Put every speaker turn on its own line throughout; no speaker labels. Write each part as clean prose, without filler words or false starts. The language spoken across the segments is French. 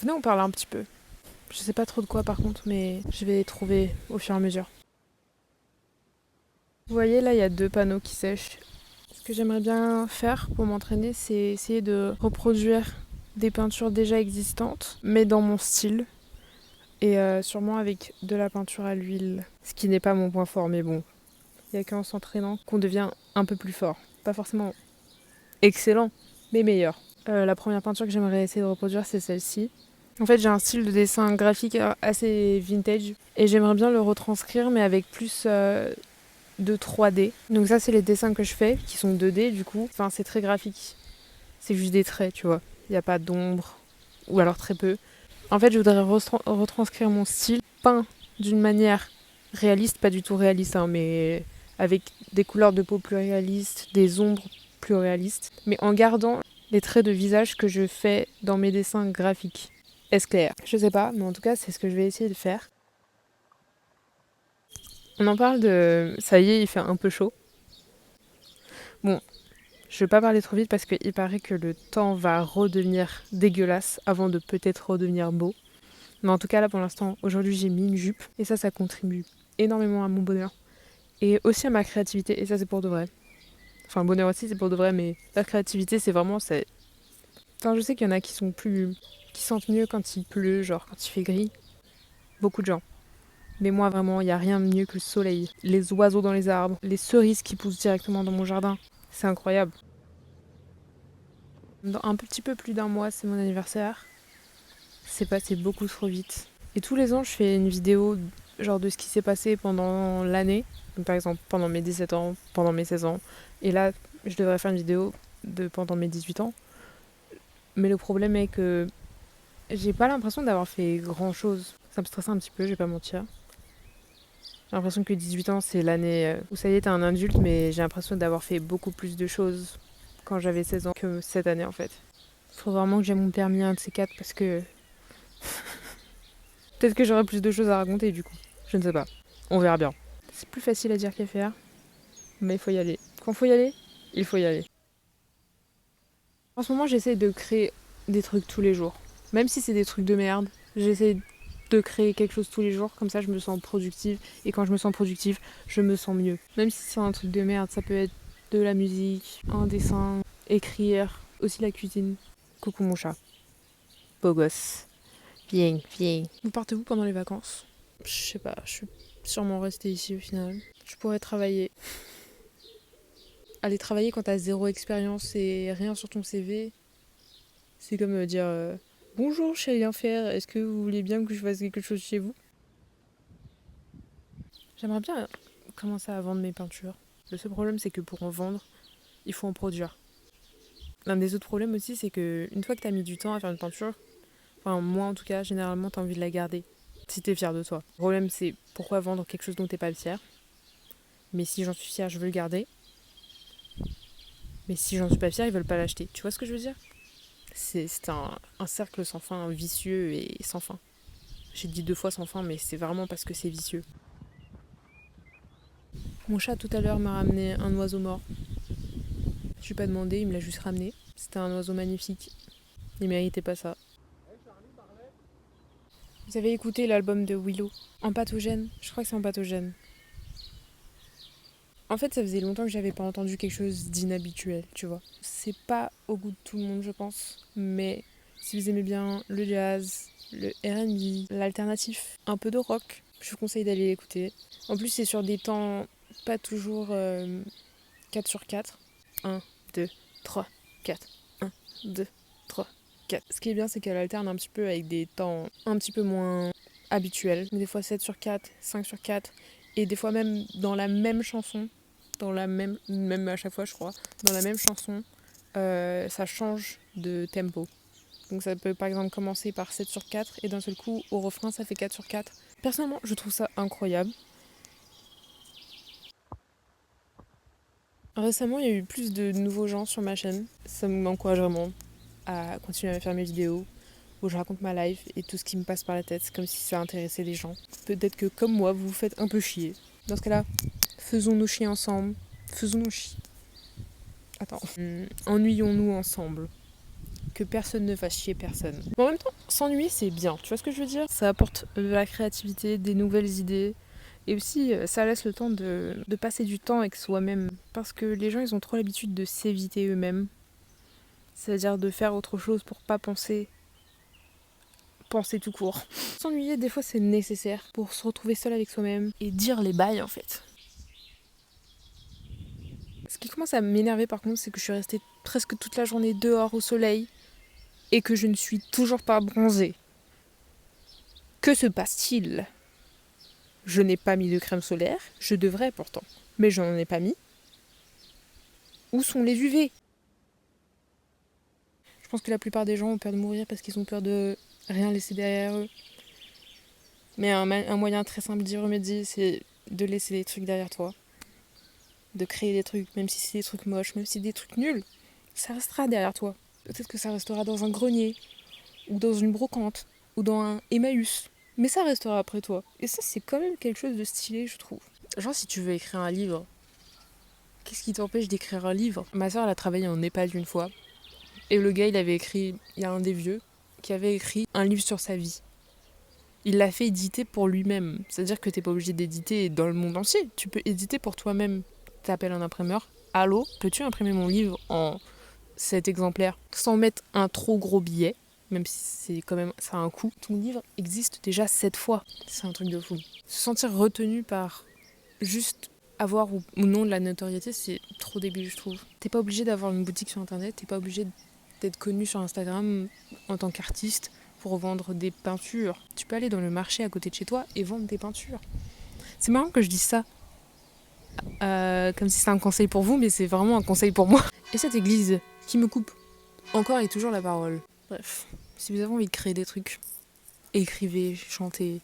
Venez, on parle un petit peu. Je sais pas trop de quoi par contre, mais je vais trouver au fur et à mesure. Vous voyez, là, il y a 2 panneaux qui sèchent. Ce que j'aimerais bien faire pour m'entraîner, c'est essayer de reproduire des peintures déjà existantes, mais dans mon style. Et sûrement avec de la peinture à l'huile. Ce qui n'est pas mon point fort, mais bon. Il n'y a qu'en s'entraînant qu'on devient un peu plus fort. Pas forcément excellent, mais meilleur. La première peinture que j'aimerais essayer de reproduire, c'est celle-ci. En fait, j'ai un style de dessin graphique assez vintage. Et j'aimerais bien le retranscrire, mais avec plus de 3D. Donc ça, c'est les dessins que je fais, qui sont 2D du coup. Enfin, c'est très graphique. C'est juste des traits, tu vois. Il n'y a pas d'ombre, ou alors très peu. En fait, je voudrais retranscrire mon style peint d'une manière réaliste, pas du tout réaliste, hein, mais avec des couleurs de peau plus réalistes, des ombres plus réalistes, mais en gardant les traits de visage que je fais dans mes dessins graphiques. Est-ce clair? Je sais pas, mais en tout cas, c'est ce que je vais essayer de faire. On en parle de... Ça y est, il fait un peu chaud. Bon, je vais pas parler trop vite parce qu'il paraît que le temps va redevenir dégueulasse avant de peut-être redevenir beau. Mais en tout cas, là, pour l'instant, aujourd'hui, j'ai mis une jupe. Et ça contribue énormément à mon bonheur. Et aussi à ma créativité. Et ça, c'est pour de vrai. Enfin, le bonheur aussi, c'est pour de vrai. Mais la créativité, c'est vraiment... Enfin, je sais qu'il y en a qui sont plus... qui sentent mieux quand il pleut, genre quand il fait gris. Beaucoup de gens. Mais moi, vraiment, il n'y a rien de mieux que le soleil. Les oiseaux dans les arbres. Les cerises qui poussent directement dans mon jardin. C'est incroyable. Dans un petit peu plus d'un mois, c'est mon anniversaire. C'est passé beaucoup trop vite. Et tous les ans, je fais une vidéo genre de ce qui s'est passé pendant l'année. Donc, par exemple, pendant mes 17 ans, pendant mes 16 ans. Et là, je devrais faire une vidéo de pendant mes 18 ans. Mais le problème est que j'ai pas l'impression d'avoir fait grand chose. Ça me stresse un petit peu, je vais pas mentir. J'ai l'impression que 18 ans, c'est l'année où ça y est, t'es un adulte, mais j'ai l'impression d'avoir fait beaucoup plus de choses quand j'avais 16 ans que cette année en fait. Faut vraiment que j'ai mon permis un de ces quatre parce que peut-être que j'aurai plus de choses à raconter du coup. Je ne sais pas. On verra bien. C'est plus facile à dire qu'à faire, mais il faut y aller. Quand il faut y aller, il faut y aller. En ce moment, j'essaie de créer des trucs tous les jours. Même si c'est des trucs de merde, j'essaie de créer quelque chose tous les jours. Comme ça, je me sens productive. Et quand je me sens productive, je me sens mieux. Même si c'est un truc de merde, ça peut être de la musique, un dessin, écrire, aussi la cuisine. Coucou mon chat. Beau gosse. Viens, viens. Vous partez où pendant les vacances? Je sais pas, je suis sûrement restée ici au final. Je pourrais travailler. Aller travailler quand t'as 0 expérience et rien sur ton CV, c'est comme dire bonjour, je sais rien faire, est-ce que vous voulez bien que je fasse quelque chose chez vous? J'aimerais bien commencer à vendre mes peintures. Le seul problème, c'est que pour en vendre, il faut en produire. L'un des autres problèmes aussi, c'est que une fois que t'as mis du temps à faire une peinture, enfin moi en tout cas, généralement t'as envie de la garder. Si t'es fier de toi. Le problème, c'est pourquoi vendre quelque chose dont t'es pas fier. Mais si j'en suis fière, je veux le garder. Mais si j'en suis pas fière, ils veulent pas l'acheter. Tu vois ce que je veux dire? C'est un cercle sans fin, vicieux et sans fin. J'ai dit 2 fois sans fin, mais c'est vraiment parce que c'est vicieux. Mon chat tout à l'heure m'a ramené un oiseau mort. Je lui ai pas demandé, il me l'a juste ramené. C'était un oiseau magnifique. Il méritait pas ça. Vous avez écouté l'album de Willow? En pathogène? Je crois que c'est en pathogène. En fait, ça faisait longtemps que j'avais pas entendu quelque chose d'inhabituel, tu vois. C'est pas au goût de tout le monde, je pense. Mais si vous aimez bien le jazz, le R&B, l'alternatif, un peu de rock, je vous conseille d'aller l'écouter. En plus, c'est sur des temps pas toujours 4 sur 4. 1, 2, 3, 4. 1, 2, 3, 4. Ce qui est bien, c'est qu'elle alterne un petit peu avec des temps un petit peu moins habituels. Des fois 7 sur 4, 5 sur 4. Et des fois même dans la même chanson, même à chaque fois je crois, dans la même chanson, ça change de tempo. Donc ça peut par exemple commencer par 7 sur 4 et d'un seul coup au refrain ça fait 4 sur 4. Personnellement je trouve ça incroyable. Récemment il y a eu plus de nouveaux gens sur ma chaîne. Ça m'encourage vraiment à continuer à faire mes vidéos où je raconte ma life et tout ce qui me passe par la tête. C'est comme si ça intéressait les gens. Peut-être que comme moi vous vous faites un peu chier. Dans ce cas-là, faisons-nous chier ensemble. Faisons-nous chier. Attends. Ennuyons-nous ensemble. que personne ne fasse chier personne. Mais en même temps, s'ennuyer c'est bien, tu vois ce que je veux dire? Ça apporte de la créativité, des nouvelles idées. Et aussi, ça laisse le temps de passer du temps avec soi-même. Parce que les gens, ils ont trop l'habitude de s'éviter eux-mêmes. C'est-à-dire de faire autre chose pour pas penser tout court. S'ennuyer, des fois, c'est nécessaire pour se retrouver seul avec soi-même et dire les bails, en fait. Ce qui commence à m'énerver, par contre, c'est que je suis restée presque toute la journée dehors au soleil et que je ne suis toujours pas bronzée. Que se passe-t-il? Je n'ai pas mis de crème solaire, je devrais pourtant, mais je n'en ai pas mis. Où sont les UV? Je pense que la plupart des gens ont peur de mourir parce qu'ils ont peur de rien laisser derrière eux. Mais un moyen très simple d'y remédier, c'est de laisser des trucs derrière toi. De créer des trucs, même si c'est des trucs moches, même si c'est des trucs nuls. Ça restera derrière toi. Peut-être que ça restera dans un grenier, ou dans une brocante, ou dans un Emmaüs. Mais ça restera après toi. Et ça, c'est quand même quelque chose de stylé, je trouve. Genre, si tu veux écrire un livre, qu'est-ce qui t'empêche d'écrire un livre? Ma soeur, elle a travaillé en EHPAD une fois. Et le gars, il y a un des vieux, qui avait écrit un livre sur sa vie. Il l'a fait éditer pour lui-même. C'est-à-dire que t'es pas obligé d'éditer dans le monde entier. Tu peux éditer pour toi-même. T'appelles un imprimeur. Allô, peux-tu imprimer mon livre en 7 exemplaires sans mettre un trop gros billet? Même si c'est quand même, ça a un coût. Ton livre existe déjà 7 fois. C'est un truc de fou. Se sentir retenu par juste avoir ou non de la notoriété, c'est trop débile, je trouve. T'es pas obligé d'avoir une boutique sur internet, t'es pas obligé d'être connu sur Instagram en tant qu'artiste pour vendre des peintures. Tu peux aller dans le marché à côté de chez toi et vendre des peintures. C'est marrant que je dise ça, comme si c'était un conseil pour vous, mais c'est vraiment un conseil pour moi. Et cette église qui me coupe encore et toujours la parole. Bref, si vous avez envie de créer des trucs, écrivez, chantez,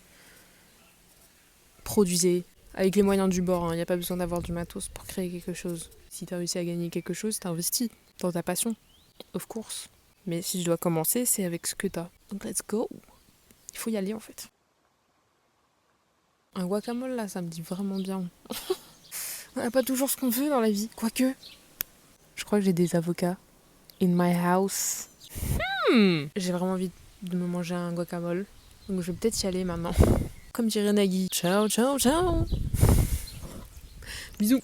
produisez, avec les moyens du bord, il n'y a pas besoin d'avoir du matos pour créer quelque chose. Si t'as réussi à gagner quelque chose, t'investis dans ta passion, of course. Mais si je dois commencer, c'est avec ce que t'as. Donc let's go. Il faut y aller en fait. Un guacamole là, ça me dit vraiment bien. On n'a pas toujours ce qu'on veut dans la vie. Quoique, je crois que j'ai des avocats in my house. J'ai vraiment envie de me manger un guacamole. Donc je vais peut-être y aller maintenant. Comme dirait Nagui. Ciao, ciao, ciao. Bisous.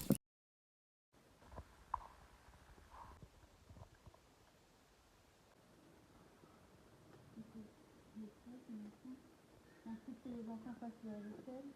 Ensuite, les enfants passent la vaisselle.